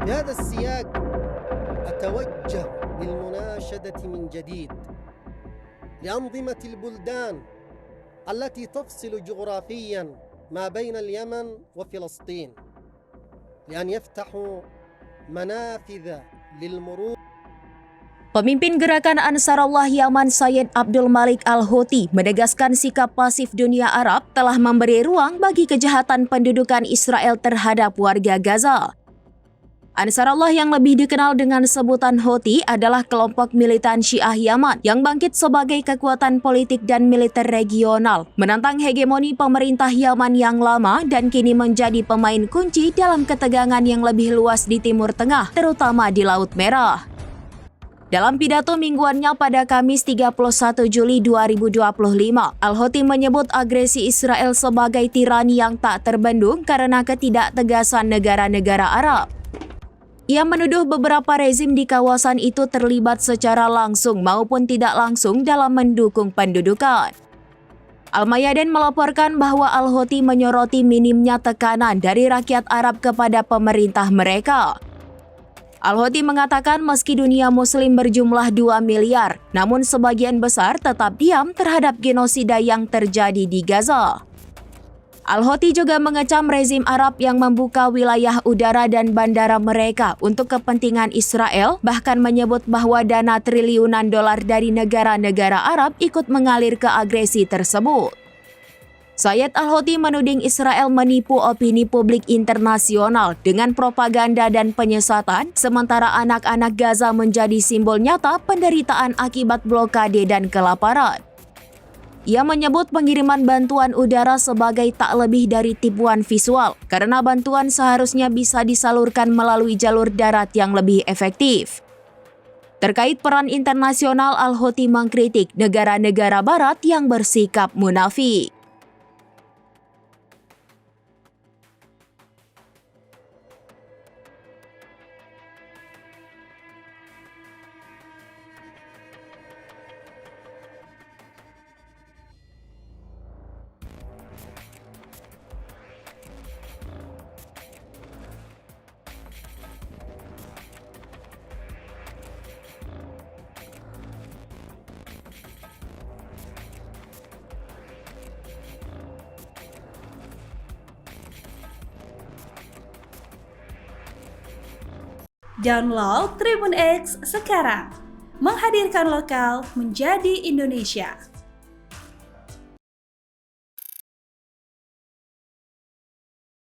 بهذا السياق أتوجه بالمناشدة من جديد لأنظمة البلدان التي تفصل جغرافيا ما بين اليمن وفلسطين لأن يفتحوا منافذ للمرور. Pemimpin gerakan Ansarullah Yaman Sayyid Abdul Malik Al-Houthi menegaskan sikap pasif dunia Arab telah memberi ruang bagi kejahatan pendudukan Israel terhadap warga Gaza. Ansarullah yang lebih dikenal dengan sebutan Houthi adalah kelompok militan Syiah Yaman yang bangkit sebagai kekuatan politik dan militer regional, menantang hegemoni pemerintah Yaman yang lama dan kini menjadi pemain kunci dalam ketegangan yang lebih luas di Timur Tengah, terutama di Laut Merah. Dalam pidato mingguannya pada Kamis 31 Juli 2025, Al-Houthi menyebut agresi Israel sebagai tirani yang tak terbendung karena ketidaktegasan negara-negara Arab. Ia menuduh beberapa rezim di kawasan itu terlibat secara langsung maupun tidak langsung dalam mendukung pendudukan. Al-Mayadin melaporkan bahwa Al-Houthi menyoroti minimnya tekanan dari rakyat Arab kepada pemerintah mereka. Al-Houthi mengatakan meski dunia muslim berjumlah 2 miliar, namun sebagian besar tetap diam terhadap genosida yang terjadi di Gaza. Al-Houthi juga mengecam rezim Arab yang membuka wilayah udara dan bandara mereka untuk kepentingan Israel, bahkan menyebut bahwa dana triliunan dolar dari negara-negara Arab ikut mengalir ke agresi tersebut. Sayyid Al-Houthi menuding Israel menipu opini publik internasional dengan propaganda dan penyesatan, sementara anak-anak Gaza menjadi simbol nyata penderitaan akibat blokade dan kelaparan. Ia menyebut pengiriman bantuan udara sebagai tak lebih dari tipuan visual, karena bantuan seharusnya bisa disalurkan melalui jalur darat yang lebih efektif. Terkait peran internasional, Al-Houthi mengkritik negara-negara barat yang bersikap munafik. Download Tribun X sekarang, menghadirkan lokal menjadi Indonesia.